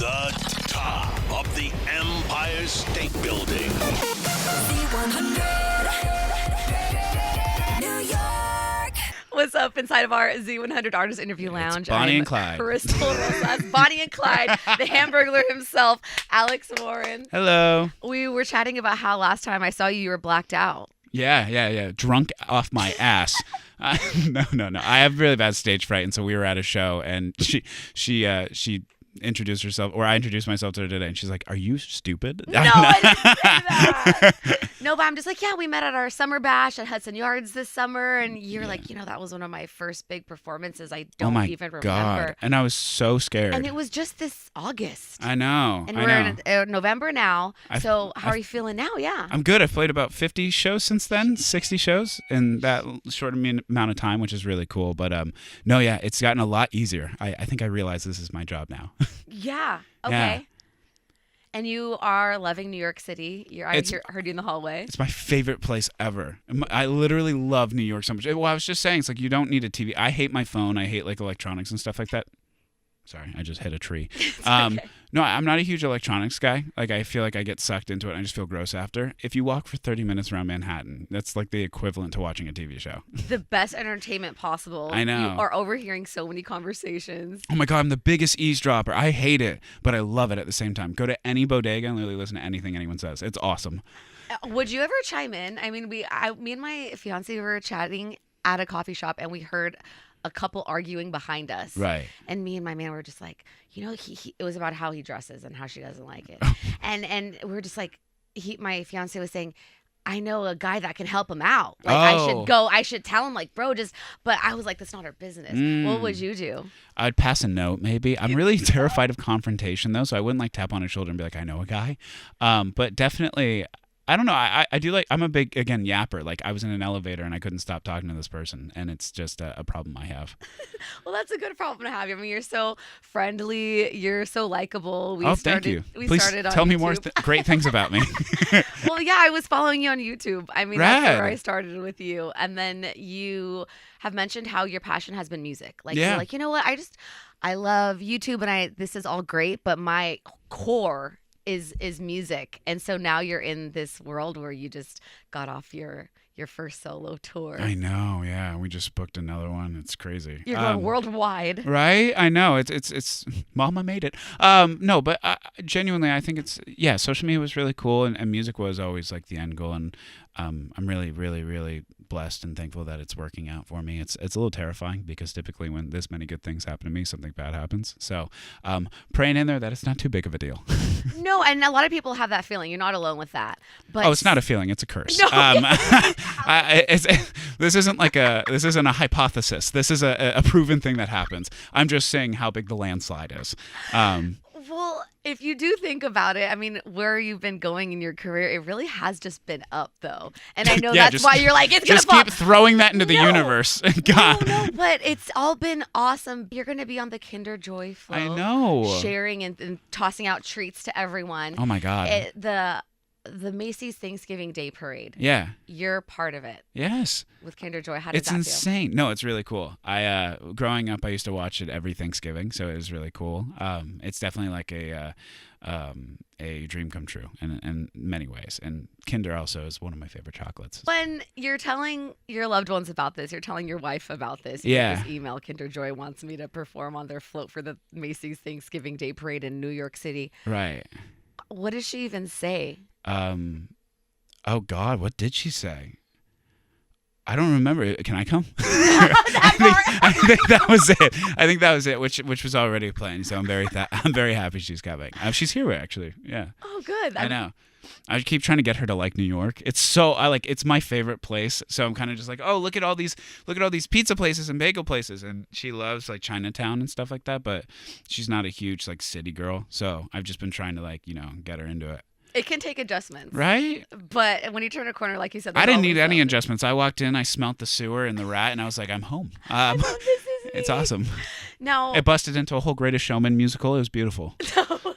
The top of the Empire State Building. Z100, New York. What's up inside of our Z100 Artist Interview Lounge? Bonnie I'm and Clyde. Crystal Rosas, Bonnie and Clyde, the Hamburglar himself, Alex Warren. Hello. We were chatting about how last time I saw you, you were blacked out. Yeah. Drunk off my ass. No. I have really bad stage fright, and so we were at a show, and she introduced herself, or I introduced myself to her today, and she's like, "Are you stupid?" No, I didn't say that. No, but I'm just like, yeah, we met at our summer bash at Hudson Yards this summer, and you're like, that was one of my first big performances. I don't even remember. God. And I was so scared. And it was just this August. I know. And we're in November now. So how are you feeling now? Yeah. I'm good. I've played about 50 shows since then, 60 shows in that short amount of time, which is really cool. But it's gotten a lot easier. I think I realize this is my job now. Yeah. Okay. Yeah. And you are loving New York City. I heard you in the hallway. It's my favorite place ever. I literally love New York so much. Well, I was just saying, it's like you don't need a TV. I hate my phone. I hate like electronics and stuff like that. Sorry, I just hit a tree. Okay. No, I'm not a huge electronics guy. Like, I feel like I get sucked into it and I just feel gross after. If you walk for 30 minutes around Manhattan, that's like the equivalent to watching a TV show. The best entertainment possible. I know. You are overhearing so many conversations. Oh my God, I'm the biggest eavesdropper. I hate it, but I love it at the same time. Go to any bodega and literally listen to anything anyone says. It's awesome. Would you ever chime in? I mean, me and my fiance were chatting at a coffee shop, and we heard a couple arguing behind us. Right. And me and my man were just like, he it was about how he dresses and how she doesn't like it. and we were just like, my fiance was saying, I know a guy that can help him out. Like, I should tell him, like, bro, but I was like, that's not our business. What would you do? I'd pass a note, maybe. I'm really terrified of confrontation, though, so I wouldn't like tap on his shoulder and be like, I know a guy. But definitely, I don't know. I do like, I'm a big, again, yapper. Like, I was in an elevator and I couldn't stop talking to this person, and it's just a problem I have. Well, that's a good problem to have. I mean, you're so friendly. You're so likable. Thank you. Please tell me more great things about me. Well, yeah, I was following you on YouTube. I mean, Rad. That's where I started with you. And then you have mentioned how your passion has been music. Like, yeah. You're like, you know what? I love YouTube, and this is all great, but my core is music. And so now you're in this world where you just got off your first solo tour. I know, yeah. We just booked another one. It's crazy. You're going worldwide. Right? I know. It's Mama made it. No, but genuinely, I think social media was really cool, and music was always like the end goal. And I'm really, really, really blessed and thankful that it's working out for me. It's a little terrifying because typically when this many good things happen to me, something bad happens. So praying in there that it's not too big of a deal. No, and a lot of people have that feeling. You're not alone with that. But it's not a feeling; it's a curse. No. This isn't a hypothesis. This is a proven thing that happens. I'm just saying how big the landslide is. Well, if you do think about it, I mean, where you've been going in your career, it really has just been up, though. And I know that's why you're like, it's going to fall. Just keep throwing that into the universe. God. No, but it's all been awesome. You're going to be on the Kinder Joy float. I know. Sharing and tossing out treats to everyone. Oh, my God. The Macy's Thanksgiving Day Parade. Yeah. You're part of it. Yes. With Kinder Joy. How does that feel? It's insane. No, it's really cool. Growing up, I used to watch it every Thanksgiving, so it was really cool. It's definitely like a dream come true in many ways. And Kinder also is one of my favorite chocolates. When you're telling your loved ones about this, you're telling your wife about this. You get this email, Kinder Joy wants me to perform on their float for the Macy's Thanksgiving Day Parade in New York City. Right. What does she even say? Oh God, what did she say? I don't remember. Can I come? I think that was it. Which was already planned. So I'm very happy she's coming. She's here actually. Yeah. Oh, good. I know. I keep trying to get her to like New York. It's my favorite place. So I'm kind of just like, oh, look at all these pizza places and bagel places, and she loves like Chinatown and stuff like that. But she's not a huge like city girl. So I've just been trying to get her into it. It can take adjustments. Right? But when you turn a corner, like you said, I didn't need any adjustments. I walked in, I smelt the sewer and the rat, and I was like, I'm home. It's awesome. Now, It busted into a whole Greatest Showman musical. It was beautiful.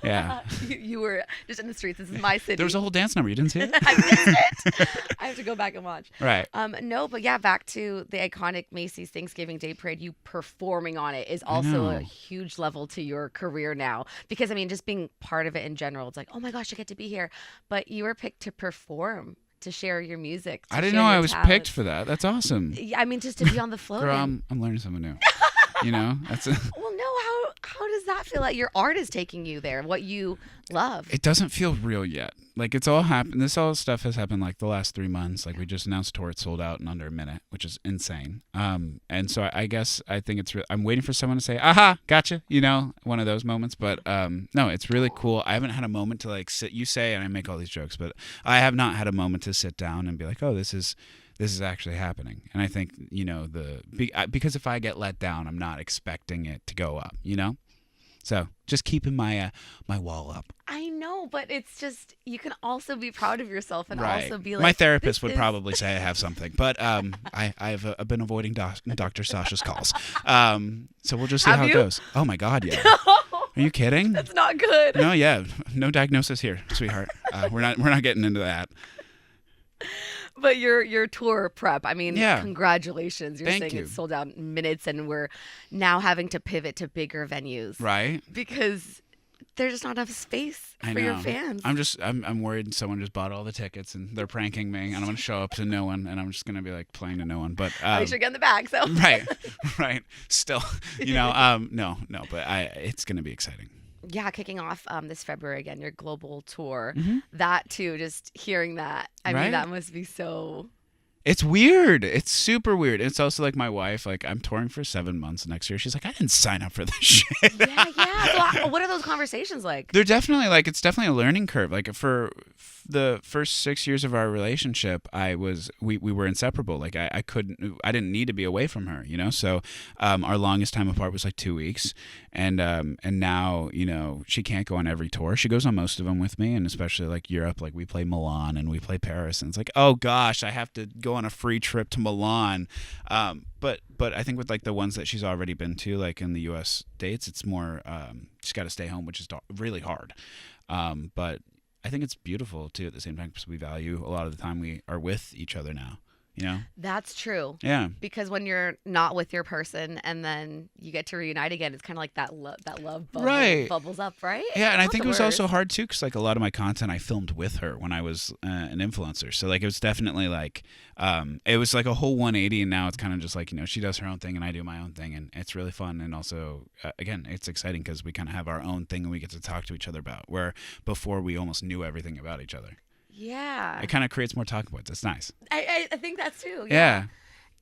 Yeah. you were just in the streets. This is my city. There was a whole dance number. You didn't see it? I missed it. I have to go back and watch. Right. No, but yeah, back to the iconic Macy's Thanksgiving Day Parade. You performing on it is also a know. huge level to your career now. Because I mean, just being part of it in general, it's like, oh my gosh, I get to be here. But you were picked to perform, to share your music. I didn't know I was picked for that. That's awesome. Yeah, I mean, just to be on the float. Girl, I'm learning something new. You know, that's a, Well, no, how does that feel? Like your art is taking you there, what you love. it doesn't feel real yet. Like it's all happened. This all stuff has happened like the last 3 months. Like we just announced tour, it sold out in under a minute, which is insane. And so I guess I think it's real. I'm waiting for someone to say, "Aha, gotcha," you know, one of those moments. But no, it's really cool. I haven't had a moment to like sit. You say, and I make all these jokes, but I have not had a moment to sit down and be like, "Oh, this is actually happening." And I think, you know, because if I get let down, I'm not expecting it to go up, you know? So just keeping my my wall up. I know, but it's just, you can also be proud of yourself and Right. also be like, my therapist this would is- probably say I have something, but I've been avoiding Dr. Sasha's calls. So we'll just see Have how you? it goes. Oh my God, yeah. Are you kidding? That's not good. No, yeah, no diagnosis here, sweetheart. We're not getting into that. But your tour prep, I mean, Yeah. congratulations. You're Thank saying you. it's sold out in minutes, and we're now having to pivot to bigger venues. Right? Because there's just not enough space I for know. your fans. I'm worried someone just bought all the tickets and they're pranking me, and I'm gonna show up to no one, and I'm just gonna be like playing to no one. But At least you're getting the bag, so. right. Still, you know, no, but it's gonna be exciting. Yeah, kicking off this February again, your global tour. Mhm. That too, just hearing that, I mean, Right? that must be so. It's weird. It's super weird. It's also like my wife. Like I'm touring for 7 months next year. She's like, I didn't sign up for this shit. Yeah. So, what are those conversations like? They're definitely like it's definitely a learning curve. Like for the first 6 years of our relationship, we were inseparable. Like I didn't need to be away from her, you know. So our longest time apart was like 2 weeks, and now, you know, she can't go on every tour. She goes on most of them with me, and especially like Europe. Like we play Milan and we play Paris, and it's like, oh gosh, I have to go on a free trip to Milan. But I think with like the ones that she's already been to, like in the U.S. States, it's more she's got to stay home, which is really hard. But I think it's beautiful too at the same time, because we value a lot of the time we are with each other now. You know? That's true. Yeah. Because when you're not with your person and then you get to reunite again, it's kind of like that love bubble, Right. bubbles up, right? Yeah, and I Not think the it was also worst. hard too, because like a lot of my content I filmed with her when I was an influencer. So like it was definitely like it was like a whole 180, and now it's kind of just like, you know, she does her own thing and I do my own thing, and it's really fun. And also again, it's exciting because we kind of have our own thing and we get to talk to each other about, where before we almost knew everything about each other. Yeah. It kind of creates more talking points. It's nice. I think that's too. Yeah.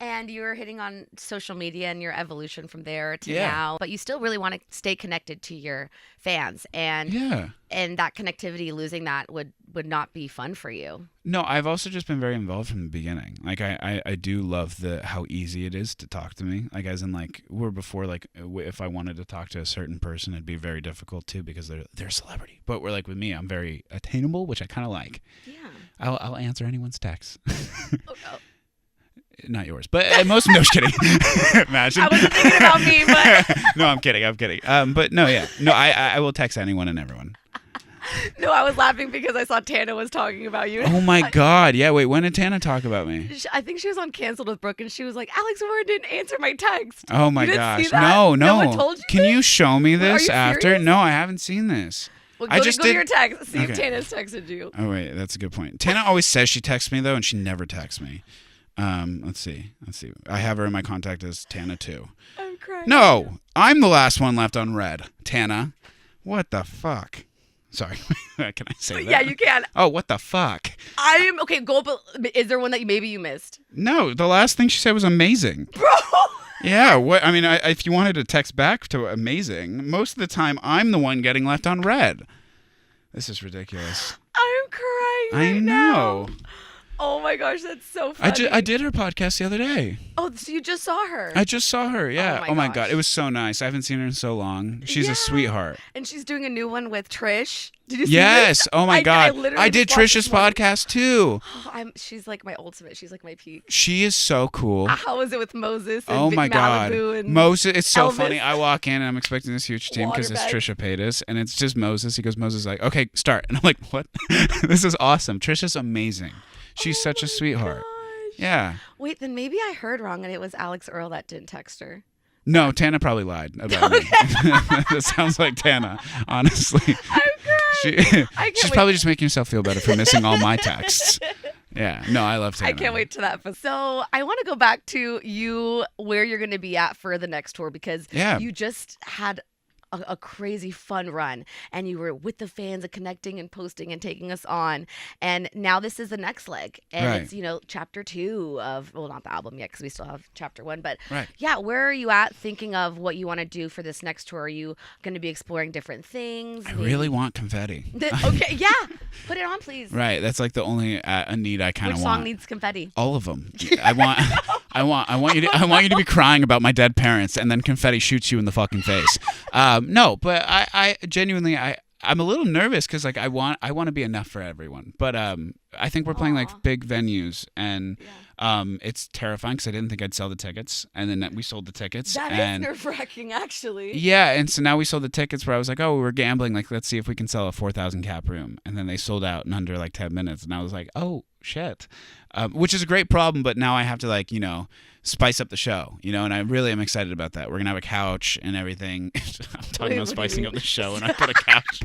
And you were hitting on social media and your evolution from there to Yeah. now, but you still really want to stay connected to your fans, and Yeah. that connectivity, losing that would not be fun for you. No, I've also just been very involved from the beginning. Like I do love how easy it is to talk to me. Like as in like where before, like if I wanted to talk to a certain person, it'd be very difficult too, because they're a celebrity. But we're like with me, I'm very attainable, which I kind of like. Yeah. I'll answer anyone's text. Oh, oh. Not yours, but most. No, just kidding. Imagine. I wasn't thinking about me, but No, I'm kidding. But no, yeah, no, I will text anyone and everyone. no, I was laughing because I saw Tana was talking about you. Oh my God, yeah. Wait, when did Tana talk about me? I think she was on Canceled with Brooke, and she was like, Alex Warren didn't answer my text. Oh my You didn't gosh, see that? no. No one told you Can this? you show me Are this you after? serious? No, I haven't seen this. Well, I go, just go to did- your text. See if Okay. Tana's texted you. Oh wait, that's a good point. Tana always says she texts me though, and she never texts me. Let's see. I have her in my contact as Tana 2. I'm crying. No, I'm the last one left unread. Tana, what the fuck? Sorry, can I say that? Yeah, you can. Oh, what the fuck? I'm okay. Go. But is there one that maybe you missed, No, the last thing she said was amazing. bro? Yeah, what? I mean, if you wanted to text back to amazing, most of the time I'm the one getting left unread. This is ridiculous. I'm crying. I right know. now. Oh my gosh, that's so funny. I did her podcast the other day. Oh, so you just saw her, I just saw her. Yeah. Oh my God, gosh. it was so nice. I haven't seen her in so long. She's Yeah. a sweetheart. and she's doing a new one with Trish. Did you see Yes. this? Oh my God. literally I did just watched Trisha's this morning. podcast too. She's like my ultimate. She's like my peak. She is so cool. How was it with Moses? And Oh my God. Malibu and Moses, it's so Elvis. funny. I walk in and I'm expecting this huge team because it's Waterbed. Trisha Paytas and it's just Moses. He goes, Moses is like, okay, start. And I'm like, what? This is awesome. Trisha's amazing. She's Oh such a my sweetheart. gosh. Yeah. Wait, then maybe I heard wrong and it was Alex Earl that didn't text her. No, Tana probably lied about me. That sounds like Tana, honestly. I'm crying. She's probably just making herself feel better for missing all my texts. Yeah. No, I love Tana. I can't wait to that. So I want to go back to you, where you're going to be at for the next tour, because Yeah. you just had a crazy fun run and you were with the fans and connecting and posting and taking us on. And now this is the next leg. And Right. it's, chapter 2 of, well, not the album yet because we still have chapter 1. But Right. yeah, where are you at thinking of what you want to do for this next tour? Are you going to be exploring different things? I really want confetti. Okay, yeah. Put it on, please. Right. That's like the only a need I kind Which of song want. needs confetti? All of them. I want you to be crying about my dead parents, and then confetti shoots you in the fucking face. No, but I genuinely I'm a little nervous because like I want to be enough for everyone, but I think we're playing Aw. like big venues, and it's terrifying because I didn't think I'd sell the tickets, and then we sold the tickets. That and is nerve-wracking, actually. yeah, and so now we sold the tickets where I was like, oh, we're gambling, like let's see if we can sell a 4,000 cap room, and then they sold out in under like 10 minutes, and I was like, oh shit, which is a great problem, but now I have to like spice up the show, and I really am excited about that. We're gonna have a couch and everything. I'm talking Wait, about what do you spicing up mean? the show, and I put a couch.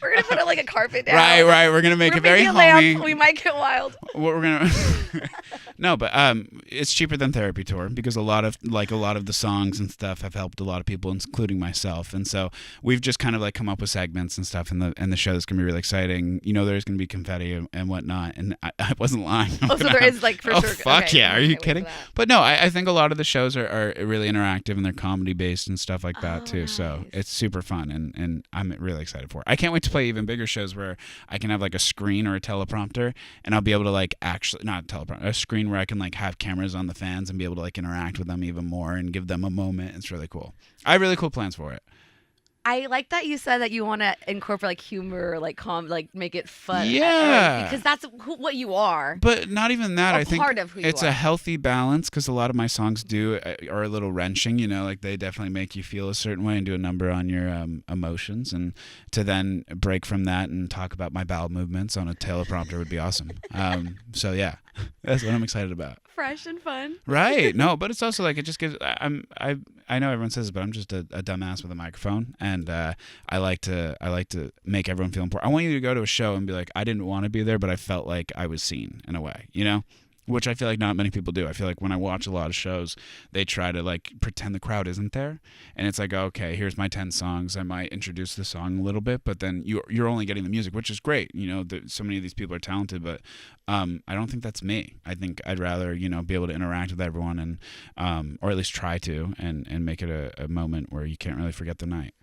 We're gonna put like a carpet down. Right. We're gonna make We're it very making a lamp. homey. We might get wild. What we're gonna no, but it's cheaper than Therapy Tour because a lot of the songs and stuff have helped a lot of people, including myself, and so we've just kind of like come up with segments and stuff in the show that's gonna be really exciting. There's gonna be confetti and whatnot, and I wasn't lying. Oh, so there is like for Oh sure. fuck okay, yeah! I Are you can't wait for kidding? that. But no, I think a lot of the shows are really interactive and they're comedy based and stuff like that Oh, too. So nice. it's super fun and I'm really excited for it. I can't wait to play even bigger shows where I can have like a screen or a teleprompter and I'll be able to like actually not a teleprompter, a screen where I can like have cameras on the fans and be able to like interact with them even more and give them a moment. It's really cool. I have really cool plans for it. I like that you said that you want to incorporate like humor, like make it fun. Yeah. Because that's what you are. But not even that. A I think part of who you it's are. a healthy balance because a lot of my songs are a little wrenching. Like they definitely make you feel a certain way and do a number on your emotions. And to then break from that and talk about my bowel movements on a teleprompter would be awesome. So yeah, that's what I'm excited about. Fresh and fun. Right. No, but it's also like it just gives. I know everyone says it, but I'm just a dumbass with a microphone, and I like to make everyone feel important. I want you to go to a show and be like, I didn't want to be there, but I felt like I was seen in a way, which I feel like not many people do. I feel like when I watch a lot of shows, they try to like pretend the crowd isn't there, and it's like, okay, here's my 10 songs. I might introduce the song a little bit, but then you're only getting the music, which is great. So many of these people are talented, but I don't think that's me. I think I'd rather be able to interact with everyone and or at least try to and make it a moment where you can't really forget the night.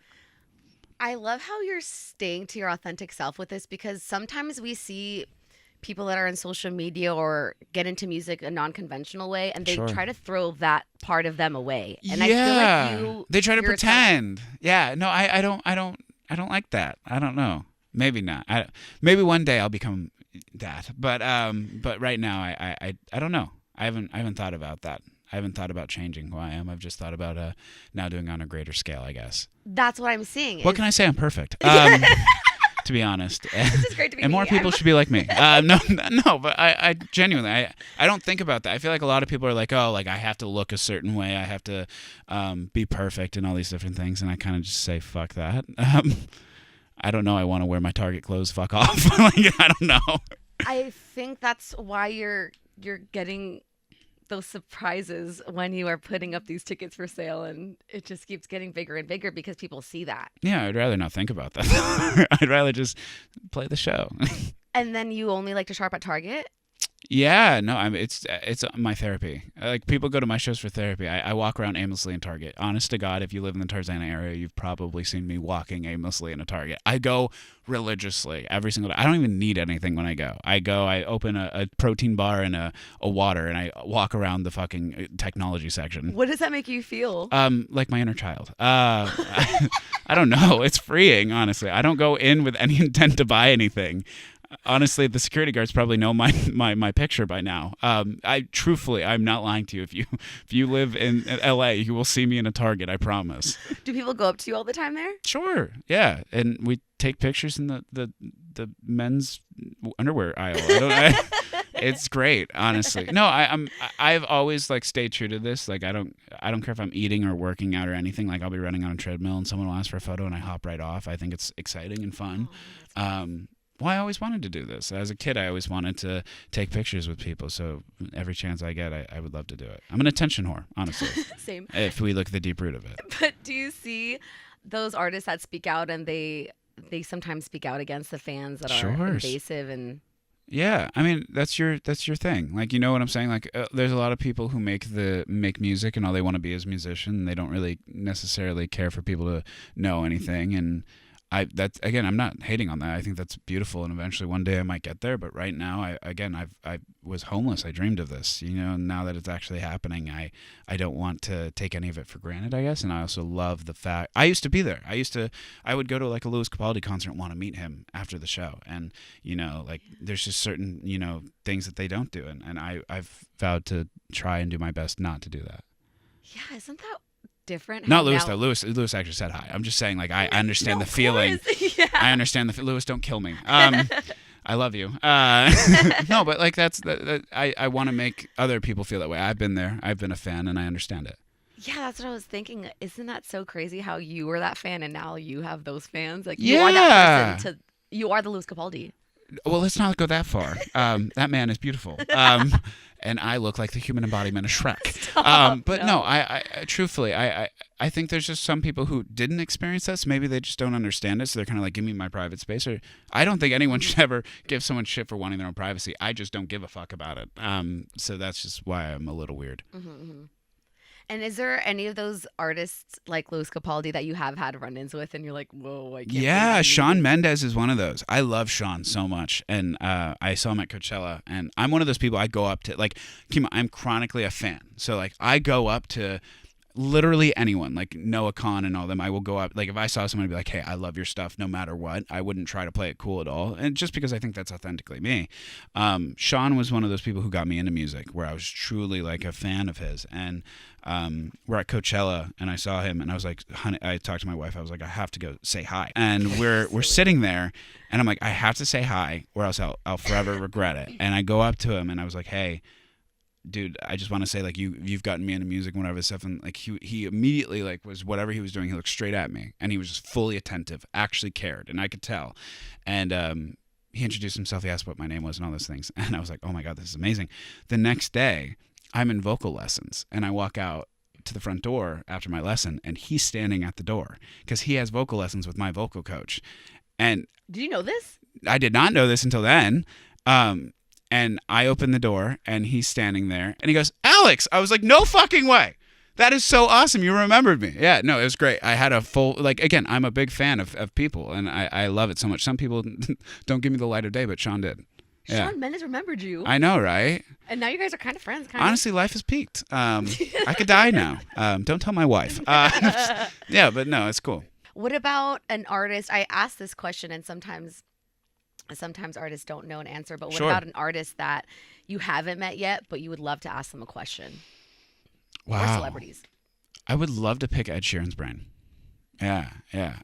I love how you're staying to your authentic self with this, because sometimes we see people that are in social media or get into music a non-conventional way and they Sure. try to throw that part of them away. And yeah, I feel like they try to you're pretend. Yeah, no, I don't like that. I don't know. Maybe not. Maybe one day I'll become that. But right now I don't know. I haven't thought about that. I haven't thought about changing who I am. I've just thought about now doing on a greater scale, I guess. that's what I'm seeing. What can I say? I'm perfect. To be honest. This is great to be And more me. people should be like me. No, but I genuinely, I don't think about that. I feel like a lot of people are like, oh, like I have to look a certain way. I have to be perfect and all these different things. And I kind of just say, fuck that. I don't know. I want to wear my Target clothes. Fuck off. Like, I don't know. I think that's why you're getting those surprises when you are putting up these tickets for sale, and it just keeps getting bigger and bigger because people see that. Yeah, I'd rather not think about that. I'd rather just play the show. And then you only like to shop at Target? Yeah, no, it's my therapy. Like people go to my shows for therapy. I walk around aimlessly in Target. Honest to God, if you live in the Tarzana area, you've probably seen me walking aimlessly in a Target. I go religiously every single day. I don't even need anything when I go. I open a protein bar and a water, and I walk around the fucking technology section. What does that make you feel? Like my inner child. I don't know. It's freeing, honestly. I don't go in with any intent to buy anything. Honestly, the security guards probably know my picture by now. I'm not lying to you. If you live in LA, you will see me in a Target. I promise. Do people go up to you all the time there? Sure, yeah, and we take pictures in the men's underwear aisle. It's great, honestly. No, I've always like stayed true to this. Like I don't care if I'm eating or working out or anything. Like I'll be running on a treadmill and someone will ask for a photo and I hop right off. I think it's exciting and fun. Well, I always wanted to do this. As a kid, I always wanted to take pictures with people. So every chance I get, I would love to do it. I'm an attention whore, honestly. Same. If we look at the deep root of it. But do you see those artists that speak out and they sometimes speak out against the fans that are invasive and... Yeah, I mean that's your thing. Like you know what I'm saying. Like there's a lot of people who make music and all they want to be is musician. And they don't really necessarily care for people to know anything. And I'm not hating on that. I think that's beautiful, and eventually one day I might get there. But right now, I was homeless. I dreamed of this, you know. And now that it's actually happening, I don't want to take any of it for granted, I guess. And I also love the fact I used to be there. I would go to like a Louis Capaldi concert and want to meet him after the show. And you know, like there's just certain things that they don't do, and I've vowed to try and do my best not to do that. Yeah, isn't that different? Not Louis though. Louis actually said hi. I'm just saying, like I understand the feeling. Yeah. I understand Louis, don't kill me. I love you. No, but like I want to make other people feel that way. I've been there. I've been a fan, and I understand it. Yeah, that's what I was thinking. Isn't that so crazy how you were that fan and now you have those fans? Like you are that person you are the Louis Capaldi. Well, let's not go that far. That man is beautiful. And I look like the human embodiment of Shrek. But no, I truthfully, I think there's just some people who didn't experience this. Maybe they just don't understand it. So they're kind of like, give me my private space. Or I don't think anyone should ever give someone shit for wanting their own privacy. I just don't give a fuck about it. So that's just why I'm a little weird. Mm-hmm, mm-hmm. And is there any of those artists like Louis Capaldi that you have had run-ins with and you're like, whoa, I can't Yeah, Shawn Mendes is one of those. I love Shawn so much. And I saw him at Coachella. And I'm one of those people I go up to. Like, Kima, I'm chronically a fan. So, like, I go up to literally anyone, like Noah Kahan and all them. I will go up. Like, if I saw someone and be like, hey, I love your stuff no matter what, I wouldn't try to play it cool at all. And just because I think that's authentically me. Shawn was one of those people who got me into music, where I was truly like a fan of his. And we're at Coachella and I saw him and I was like, honey, I talked to my wife. I was like, I have to go say hi. And we're sitting there and I'm like, I have to say hi or else I'll forever regret it. And I go up to him and I was like, hey, dude, I just want to say, like, you've gotten me into music and whatever stuff. And like he immediately, like, was whatever he was doing, he looked straight at me and he was just fully attentive, actually cared, and I could tell. And he introduced himself, he asked what my name was and all those things, and I was like, oh my god, this is amazing. The next day I'm in vocal lessons and I walk out to the front door after my lesson and he's standing at the door because he has vocal lessons with my vocal coach. And did you know this? I did not know this until then. And I open the door and he's standing there and he goes, Alex. I was like, no fucking way. That is so awesome. You remembered me. Yeah, no, it was great. I had a full, like, again, I'm a big fan of people and I love it so much. Some people don't give me the light of day, but Shawn did. Yeah. Shawn Mendes remembered you. I know, right? And now you guys are kind of friends. Honestly, life has peaked. I could die now. Don't tell my wife. Yeah, but no, it's cool. What about an artist? I ask this question and sometimes artists don't know an answer, but what about an artist that you haven't met yet, but you would love to ask them a question? Wow. Or celebrities. I would love to pick Ed Sheeran's brain. Yeah.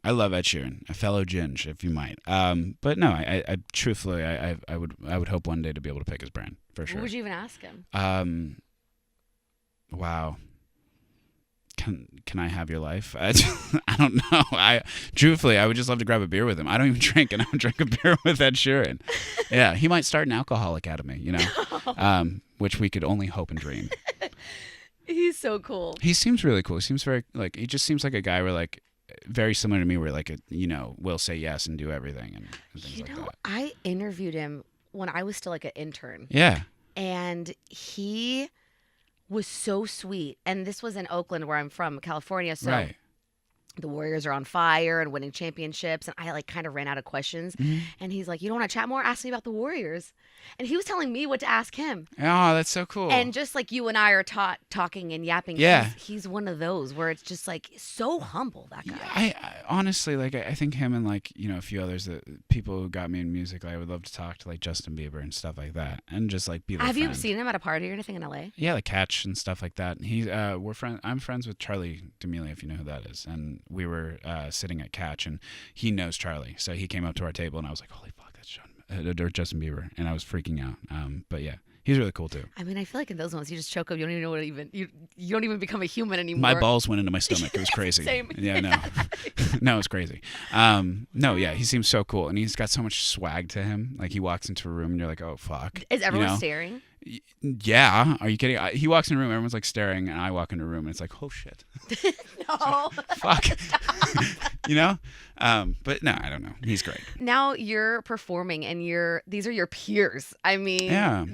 I love Ed Sheeran, a fellow Ginge, if you might. But no, I truthfully, I would hope one day to be able to pick his brain, for sure. What would you even ask him? Wow. Can I have your life? I don't know. Truthfully, I would just love to grab a beer with him. I don't even drink, and I would drink a beer with Ed Sheeran. Yeah, he might start an alcohol academy, which we could only hope and dream. He's so cool. He seems really cool. He seems very, like, he just seems like a guy where, like, very similar to me, where, like, will say yes and do everything and things like that. I interviewed him when I was still, like, an intern. Yeah. and he was so sweet. And this was in Oakland, where I'm from, California. So Right. the Warriors are on fire and winning championships. And I like kind of ran out of questions. Mm-hmm. And he's like, you don't want to chat more? Ask me about the Warriors. And he was telling me what to ask him. Oh, that's so cool. And just like you and I are talking and yapping, Yeah. he's one of those where it's just like so humble, that guy. Yeah, I honestly like. I think him and like a few others that people who got me in music. Like, I would love to talk to like Justin Bieber and stuff like that, and just like be. Their Have you friend. seen him at a party or anything in LA? Yeah, like Catch and stuff like that. He's we're friends. I'm friends with Charlie D'Amelio, if you know who that is. And we were sitting at Catch, and he knows Charlie, so he came up to our table, and I was like, "Holy fuck, that's or Justin Bieber," and I was freaking out. But yeah, he's really cool too. I mean, I feel like in those ones you just choke up. You don't even know what you don't even become a human anymore. My balls went into my stomach. It was crazy. Same. Yeah, no, no, it's crazy. No, yeah, he seems so cool, and he's got so much swag to him. Like, he walks into a room, and you're like, "Oh fuck." Is everyone you know? staring? Yeah, are you kidding? He walks in a room, everyone's like staring, and I walk in a room, and it's like, "Oh shit." No. Fuck. But no, I don't know. He's great. Now you're performing, and these are your peers. I mean, Yeah.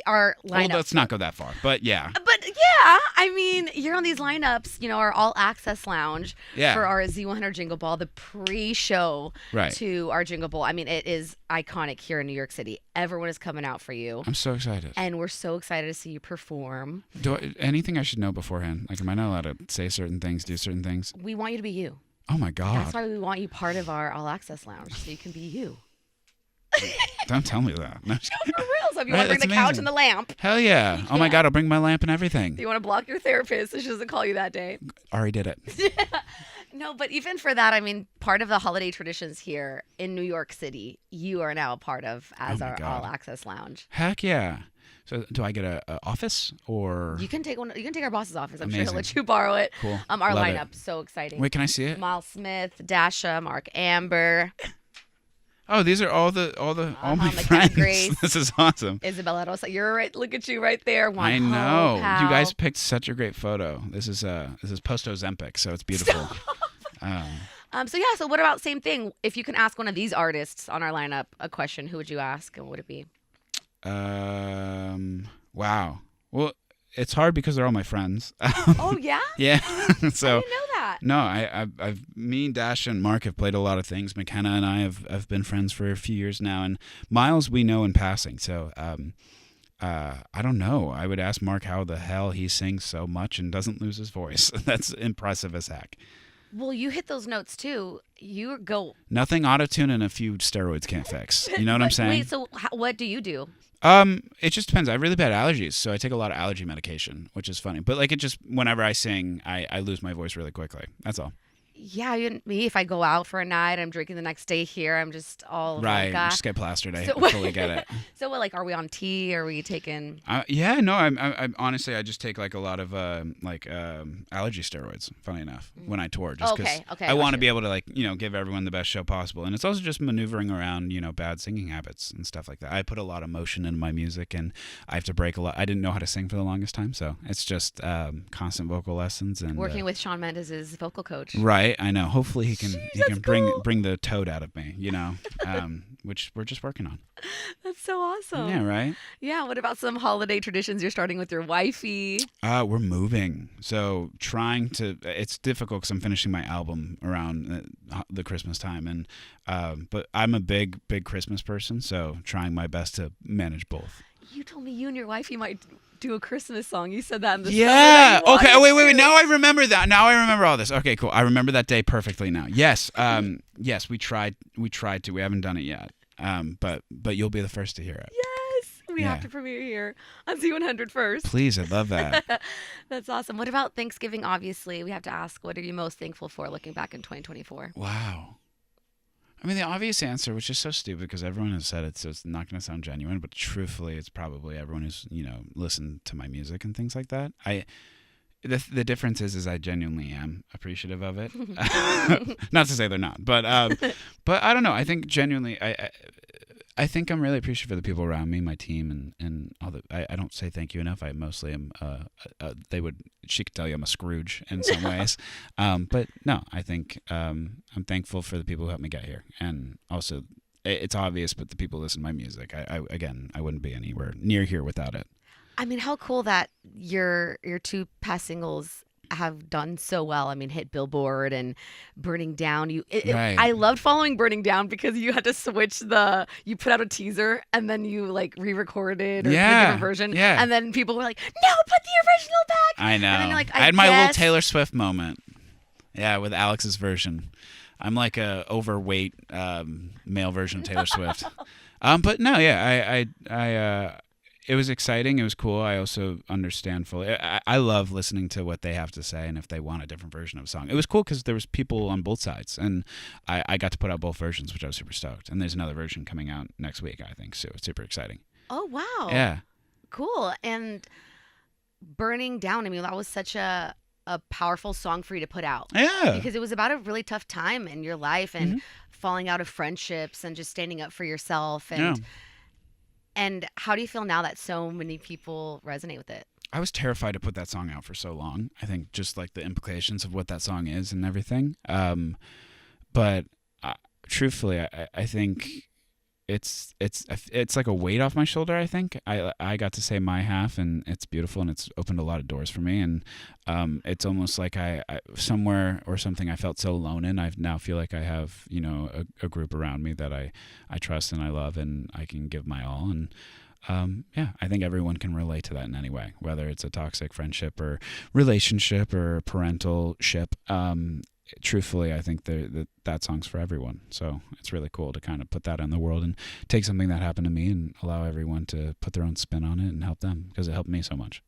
Our Well, lineup. let's not go that far. But yeah. But yeah, I mean, you're on these lineups, our All Access Lounge Yeah. for our Z100 Jingle Ball, the pre-show Right. to our Jingle Ball. I mean, it is iconic here in New York City. Everyone is coming out for you. I'm so excited. And we're so excited to see you perform. Anything I should know beforehand? Like, am I not allowed to say certain things, do certain things? We want you to be you. Oh my God. That's why we want you part of our All Access Lounge, so you can be you. Don't tell me that. No. For real. So if you Right, want to bring that's the couch amazing. and the lamp, Hell yeah. Oh my Yeah. God, I'll bring my lamp and everything. do you want to block your therapist so she doesn't call you that day? Ari did it. No, but even for that, I mean, part of the holiday traditions here in New York City, you are now a part of as Oh my our God. All Access Lounge. Heck yeah. So do I get a office or? You can take one. You can take our boss's office. I'm sure Amazing. he'll let you borrow it. Cool. Our Love it. lineup, so exciting. Wait, can I see it? Miles Smith, Dasha, Mark Amber, Oh, these are all my McKenna friends. Grace. This is awesome. Isabella Rosa. You're right. Look at you right there. One I home know. pal. You guys picked such a great photo. This is post Ozempic, so it's beautiful. So yeah. So what about same thing? If you can ask one of these artists on our lineup a question, who would you ask, and what would it be? Wow. Well, it's hard because they're all my friends. Oh yeah. Yeah. I So didn't know that. no, me and Dash and Mark have played a lot of things. McKenna and I have been friends for a few years now, and Miles we know in passing. So I don't know. I would ask Mark how the hell he sings so much and doesn't lose his voice. That's impressive as heck. Well, you hit those notes too. You go. Nothing auto-tune and a few steroids can't fix. You know what I'm saying? Wait. So what do you do? It just depends. I have really bad allergies, so I take a lot of allergy medication, which is funny. But like, whenever I sing, I lose my voice really quickly. That's all. Yeah, me. If I go out for a night, I'm drinking the next day here. I'm just all Right. vodka. Just get plastered. I So- fully get it. So what? Like, are we on tea? Are we taking? Yeah, no, I'm honestly, I just take like a lot of allergy steroids. Funny enough, when I tour, just because Okay, I want to gotcha. be able to give everyone the best show possible, and it's also just maneuvering around bad singing habits and stuff like that. I put a lot of motion into my music, and I have to break a lot. I didn't know how to sing for the longest time, so it's just constant vocal lessons and Working with Shawn Mendes' vocal coach. Right, I know. Hopefully he can that's cool. bring the toad out of me, which we're just working on. That's so awesome. Yeah, right. Yeah. What about some holiday traditions you're starting with your wifey? We're moving, so it's difficult because I'm finishing my album around the Christmas time, and but I'm a big Christmas person, so trying my best to manage both. You told me you and your wifey might do a Christmas song. You said that in the summer Yeah. that you Okay. Oh, wanted wait. to. Now I remember that. Now I remember all this. Okay. Cool. I remember that day perfectly now. Yes. Yes. We tried to. We haven't done it yet. But you'll be the first to hear it. Yes. We Yeah. have to premiere here on Z100 first. Please. I'd love that. That's awesome. What about Thanksgiving? Obviously, we have to ask, what are you most thankful for looking back in 2024? Wow. I mean, the obvious answer, which is so stupid because everyone has said it, so it's not going to sound genuine, but truthfully, it's probably everyone who's, listened to my music and things like that. The difference is I genuinely am appreciative of it. Not to say they're not, but I don't know. I think genuinely, I think I'm really appreciative of the people around me, my team, and all the. I don't say thank you enough. I mostly am. She could tell you I'm a Scrooge in some ways, but no, I think I'm thankful for the people who helped me get here, and also it's obvious, but the people listen to my music. I wouldn't be anywhere near here without it. I mean, how cool that your two past singles have done so well. I mean, hit Billboard and Burning Down. Right. I loved following Burning Down because you had to switch you put out a teaser and then you like re-recorded or put a different version. Yeah. And then people were like, no, put the original back. I know. And then you're like, I had my little Taylor Swift moment. Yeah, with Alex's version. I'm like a overweight male version of Taylor Swift. But no, yeah, I it was exciting. It was cool. I also understand fully. I love listening to what they have to say and if they want a different version of a song. It was cool because there was people on both sides, and I got to put out both versions, which I was super stoked. And there's another version coming out next week, I think, so it's super exciting. Oh, wow. Yeah. Cool. And Burning Down, I mean, that was such a powerful song for you to put out. Yeah. Because it was about a really tough time in your life and falling out of friendships and just standing up for yourself. And how do you feel now that so many people resonate with it? I was terrified to put that song out for so long. I think just like the implications of what that song is and everything. But truthfully, I think it's like a weight off my shoulder. I think I got to say my half, and it's beautiful, and it's opened a lot of doors for me. And it's almost like I somewhere or something I felt so alone in. I now feel like I have a group around me that I trust and I love, and I can give my all. And I think everyone can relate to that in any way, whether it's a toxic friendship or relationship or parental ship. Truthfully, I think that song's for everyone. So it's really cool to kind of put that in the world and take something that happened to me and allow everyone to put their own spin on it and help them, because it helped me so much.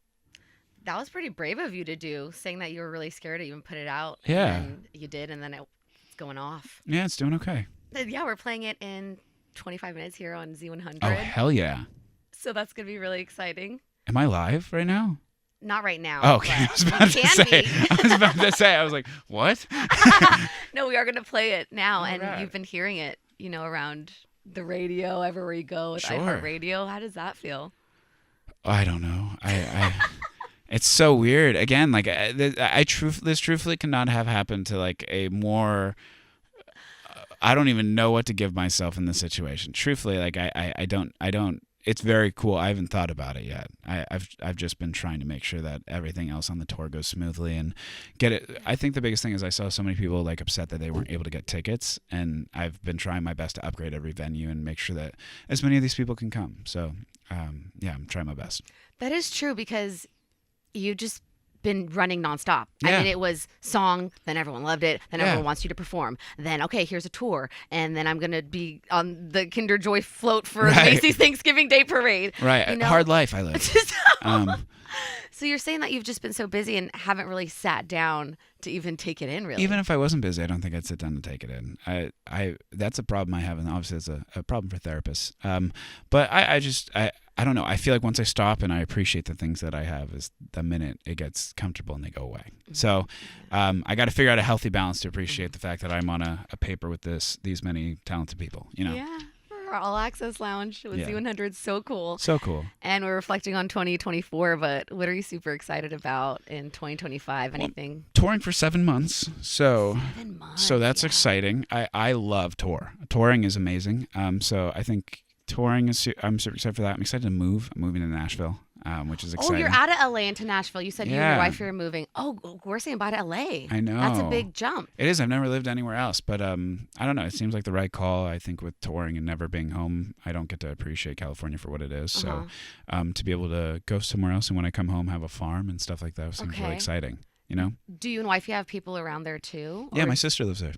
That was pretty brave of you to do, saying that you were really scared to even put it out. Yeah. And you did, and then it's going off. Yeah, it's doing okay. Yeah, we're playing it in 25 minutes here on Z100. Oh, hell yeah. So that's going to be really exciting. Am I live right now? Not right now. Oh, okay. I was about to say. I was like, what? No, we are going to play it now. All and right. You've been hearing it, around the radio, everywhere you go with Sure. iHeartRadio. How does that feel? I don't know. I it's so weird. Again, like this truthfully cannot have happened to like a more. I don't even know what to give myself in this situation. Truthfully, like I don't. It's very cool. I haven't thought about it yet. I've just been trying to make sure that everything else on the tour goes smoothly and get it. I think the biggest thing is I saw so many people like upset that they weren't able to get tickets, and I've been trying my best to upgrade every venue and make sure that as many of these people can come. So I'm trying my best. That is true, because you just been running nonstop. Yeah. I mean, it was song, then everyone loved it, then Yeah. everyone wants you to perform. Then, okay, here's a tour, and then I'm going to be on the Kinder Joy float for Right. Macy's Thanksgiving Day Parade. Right. Hard life I live. So you're saying that you've just been so busy and haven't really sat down to even take it in, really? Even if I wasn't busy, I don't think I'd sit down and take it in. I that's a problem I have, and obviously it's a problem for therapists. But I don't know. I feel like once I stop and I appreciate the things that I have, is the minute it gets comfortable and they go away. So I got to figure out a healthy balance to appreciate the fact that I'm on a paper with these many talented people. Yeah. For our All Access Lounge with Yeah. Z100, so cool. So cool. And we're reflecting on 2024, but what are you super excited about in 2025? Anything? Touring for 7 months. So 7 months. So that's yeah. exciting. I love tour. Touring is amazing. So I think touring is. I'm super excited for that. I'm excited to move. I'm moving to Nashville, which is exciting. Oh, you're out of LA into Nashville. You said you and Yeah. your wife are moving. Oh, we're saying bye to LA. I know. That's a big jump. It is. I've never lived anywhere else, but I don't know. It seems like the right call. I think with touring and never being home, I don't get to appreciate California for what it is. So to be able to go somewhere else and when I come home have a farm and stuff like that seems really exciting. Do you and wifey have people around there too? Yeah, Or- my sister lives there.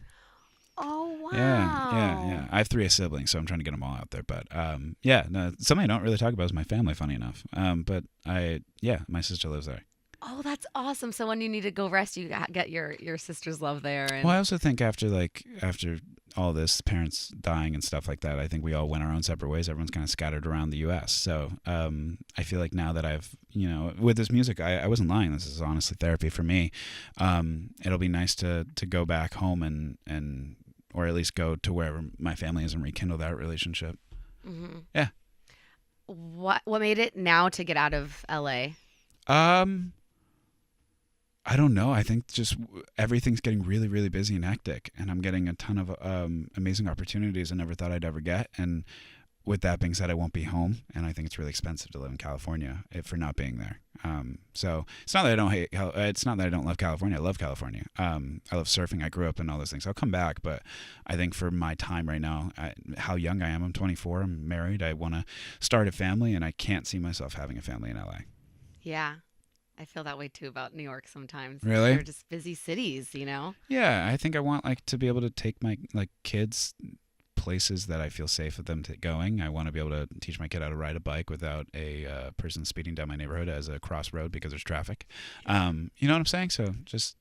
Oh, wow. Yeah. I have 3 siblings, so I'm trying to get them all out there. But no, something I don't really talk about is my family, funny enough. But my sister lives there. Oh, that's awesome. So when you need to go rest, you get your sister's love there. And Well, I also think after all this, parents dying and stuff like that, I think we all went our own separate ways. Everyone's kind of scattered around the U.S. So I feel like now that I've, with this music, I wasn't lying. This is honestly therapy for me. It'll be nice to go back home and or at least go to wherever my family is and rekindle that relationship. Mhm. Yeah. What made it now to get out of LA? I don't know. I think just everything's getting really, really busy and hectic, and I'm getting a ton of amazing opportunities I never thought I'd ever get. And with that being said, I won't be home, and I think it's really expensive to live in California for not being there. So it's not that I don't hate. It's not that I don't love California. I love California. I love surfing. I grew up in all those things. I'll come back, but I think for my time right now, how young I am, I'm 24. I'm married. I want to start a family, and I can't see myself having a family in LA. Yeah. I feel that way too about New York sometimes. Really? They're just busy cities, you know? Yeah, I think I want like to be able to take my like kids places that I feel safe with them going. I want to be able to teach my kid how to ride a bike without a person speeding down my neighborhood as a crossroad because there's traffic. You know what I'm saying? So just,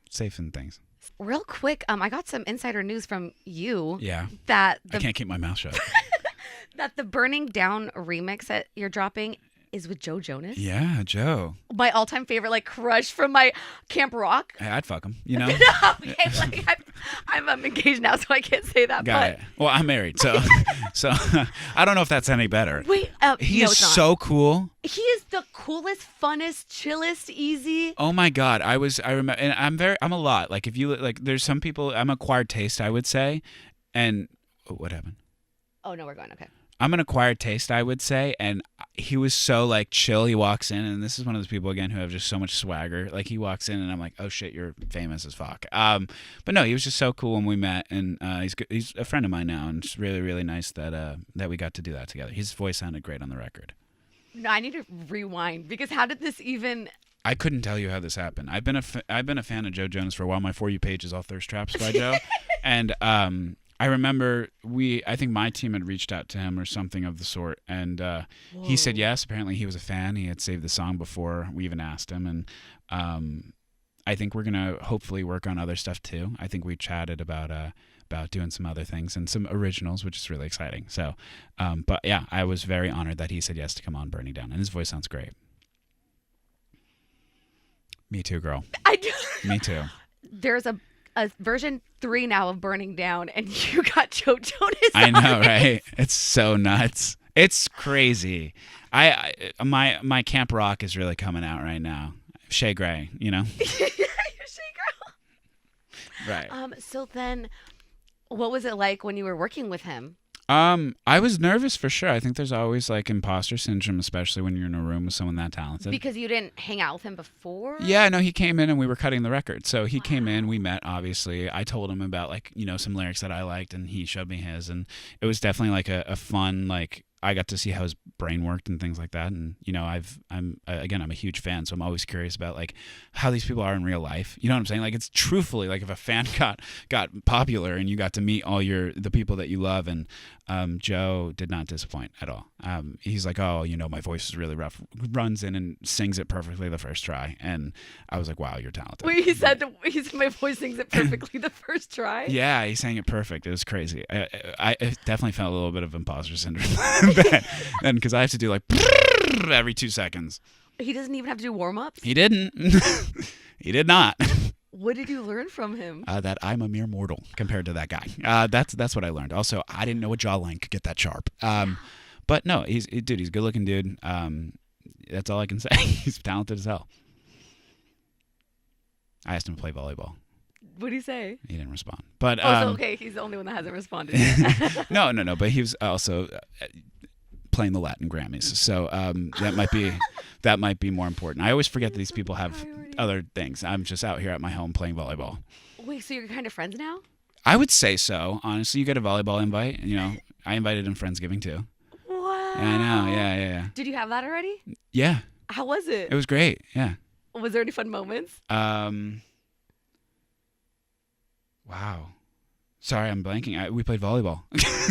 safe and things. Real quick, I got some insider news from you. Yeah. That I can't keep my mouth shut. that the Burning Down remix that you're dropping is with Joe Jonas. Yeah, Joe. My all-time favorite, like, crush from my Camp Rock. Hey, I'd fuck him, Okay, like, I'm engaged now, so I can't say that. Got it. Well, I'm married, so I don't know if that's any better. Wait, he no, is it's not. so cool. He is the coolest, funnest, chillest, easy. Oh my God, I remember, and I'm a lot. Like if you like, there's some people. I'm acquired taste, I would say, and what happened? Oh no, we're going. Okay. I'm an acquired taste, I would say, and he was so like chill. He walks in, and this is one of those people again who have just so much swagger. Like he walks in, and I'm like, oh shit, you're famous as fuck. But no, he was just so cool when we met, and he's a friend of mine now, and it's really really nice that we got to do that together. His voice sounded great on the record. No, I need to rewind because how did this even? I couldn't tell you how this happened. I've been a fan of Joe Jonas for a while. My For You page is all Thirst Traps by Joe, and I remember I think my team had reached out to him or something of the sort, and he said yes. Apparently he was a fan. He had saved the song before we even asked him, and I think we're gonna hopefully work on other stuff too. I think we chatted about doing some other things and some originals, which is really exciting. So, but yeah, I was very honored that he said yes to come on Burning Down, and his voice sounds great. Me too, girl. I do. Me too. There's a version 3 now of Burning Down, and you got Joe Jonas. I know, on it. right? It's so nuts. It's crazy. My Camp Rock is really coming out right now. Shay Gray, You're Shay Girl. Right. So then, what was it like when you were working with him? I was nervous for sure. I think there's always like imposter syndrome, especially when you're in a room with someone that talented. Because you didn't hang out with him before? Yeah, no, he came in and we were cutting the record. So he came in, we met, obviously. I told him about like, some lyrics that I liked, and he showed me his, and it was definitely like a fun, like, I got to see how his brain worked and things like that. And, I'm a huge fan. So I'm always curious about like how these people are in real life. You know what I'm saying? Like it's truthfully like if a fan got popular and you got to meet all the people that you love. And Joe did not disappoint at all. He's like, oh, my voice is really rough. Runs in and sings it perfectly the first try. And I was like, wow, you're talented. Wait, he said my voice sings it perfectly the first try? Yeah, he sang it perfect. It was crazy. I definitely felt a little bit of imposter syndrome then because I have to do like every 2 seconds. He doesn't even have to do warm-ups? He didn't. He did not. What did you learn from him? That I'm a mere mortal compared to that guy. That's what I learned. Also, I didn't know a jawline could get that sharp. But no, he's a good looking dude. That's all I can say. He's talented as hell. I asked him to play volleyball. What did he say? He didn't respond. But so okay, he's the only one that hasn't responded. No. But he was also playing the Latin Grammys, so that might be more important. I always forget that these people have other things. I'm just out here at my home playing volleyball. Wait, so you're kind of friends now? I would say so. Honestly, you get a volleyball invite. I invited him Friendsgiving too. Wow. Yeah, I know. Yeah. Did you have that already? Yeah. How was it? It was great. Yeah. Was there any fun moments? Wow. Sorry, I'm blanking. We played volleyball.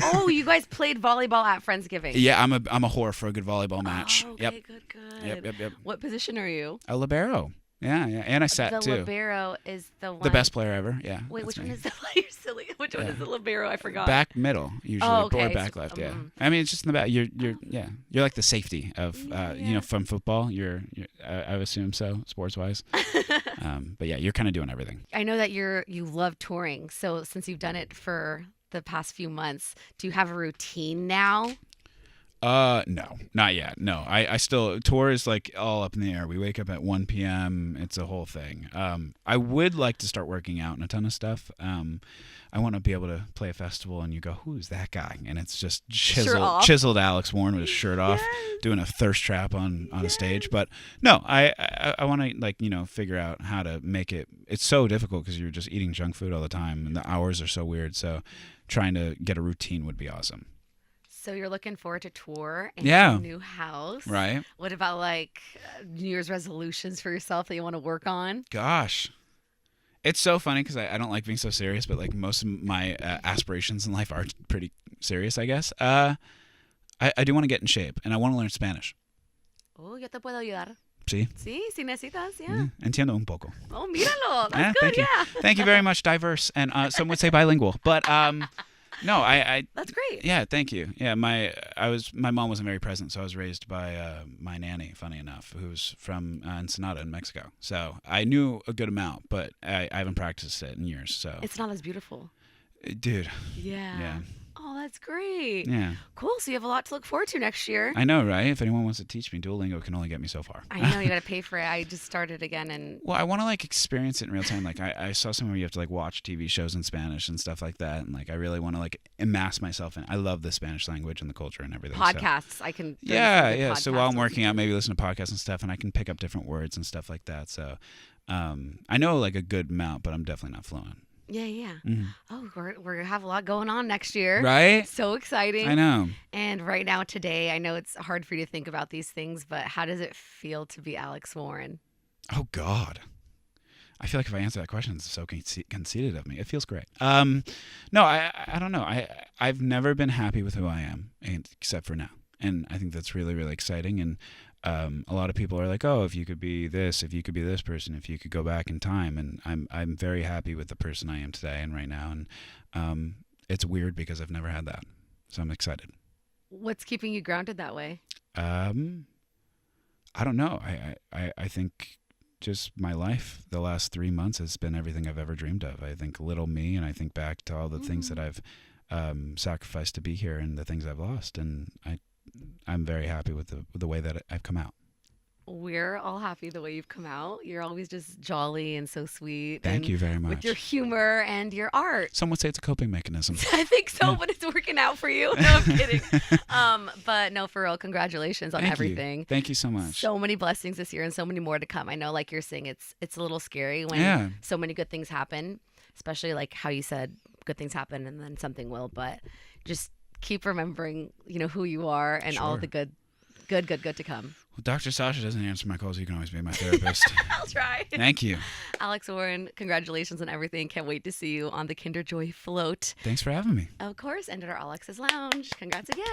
Oh, you guys played volleyball at Friendsgiving. Yeah, I'm a whore for a good volleyball match. Oh, okay, Yep. good. Yep. What position are you? A libero. Yeah, and I sat the too. libero is the one. The best player ever. Yeah. Wait, which that's one me. is the? You're silly. Which one is the libero? I forgot. Back middle usually, Oh, okay. or back left. Yeah. I mean, it's just in the back. You're like the safety of from football. You're I assume so, sports wise. But yeah, you're kind of doing everything. I know that you love touring. So since you've done it for the past few months, do you have a routine now? No, not yet. No, I still, tour is like all up in the air. We wake up at 1 p.m. It's a whole thing. I would like to start working out and a ton of stuff. I want to be able to play a festival and you go, who's that guy? And it's just chiseled Alex Warren with his shirt off, doing a thirst trap on a stage. But no, I want to, like, you know, figure out how to make it. It's so difficult because you're just eating junk food all the time and the hours are so weird. So trying to get a routine would be awesome. So you're looking forward to tour and Yeah. a new house. Right. What about like New Year's resolutions for yourself that you want to work on? Gosh. It's so funny because I don't like being so serious, but like most of my aspirations in life are pretty serious, I guess. I do want to get in shape and I want to learn Spanish. Oh, yo te puedo ayudar. Sí. Sí, si necesitas, yeah. Entiendo un poco. Oh, míralo. That's good, thank you. yeah. Thank you very much. Diverse and some would say bilingual, but no, I That's great. yeah, thank you. Yeah, my mom wasn't very present, so I was raised by my nanny, funny enough, who's from Ensenada in Mexico. So I knew a good amount, but I haven't practiced it in years. So It's not as beautiful. dude, Yeah. yeah, Oh, that's great. yeah. Cool. So you have a lot to look forward to next year. I know, right? If anyone wants to teach me, Duolingo can only get me so far. I know you got to pay for it. I just started again, and Well, I want to like experience it in real time. Like I saw somewhere you have to like watch TV shows in Spanish and stuff like that, and like I really want to like immerse myself in. I love the Spanish language and the culture and everything. So. podcasts. I can. there's Yeah, some good yeah. So while I'm podcasts. working out, maybe listen to podcasts and stuff, and I can pick up different words and stuff like that. So I know like a good amount, but I'm definitely not fluent. Yeah, yeah. Mhm. Oh, we're gonna have a lot going on next year. Right? So exciting. I know. And right now, today, I know it's hard for you to think about these things, but how does it feel to be Alex Warren? Oh God. I feel like if I answer that question, it's so conceited of me. It feels great. No, I don't know. I've never been happy with who I am, except for now, and I think that's really, really exciting. And a lot of people are like, "Oh, if you could be this, if you could be this person, if you could go back in time." And I'm very happy with the person I am today and right now. And it's weird because I've never had that, so I'm excited. What's keeping you grounded that way? I don't know. I think just my life the last 3 months has been everything I've ever dreamed of. I think little me, and I think back to all the things that I've sacrificed to be here and the things I've lost, and I'm very happy with the way that I've come out. We're all happy the way you've come out. You're always just jolly and so sweet. Thank and you very much. With your humor and your art. Some would say it's a coping mechanism. I think so, but it's working out for you. No, I'm kidding. But no, for real, congratulations on Thank everything. you. Thank you so much. So many blessings this year and so many more to come. I know, like you're saying, it's a little scary when Yeah. so many good things happen, especially like how you said good things happen and then something will. But just keep remembering, who you are and all Sure. the good to come. Well, Dr. Sasha doesn't answer my calls. You can always be my therapist. I'll try. Thank you. Alex Warren, congratulations on everything. Can't wait to see you on the Kinder Joy float. Thanks for having me. Of course, and at our Alex's Lounge. Congrats again.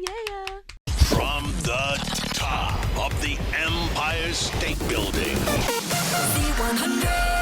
Yeah. From the top of the Empire State Building. Z100.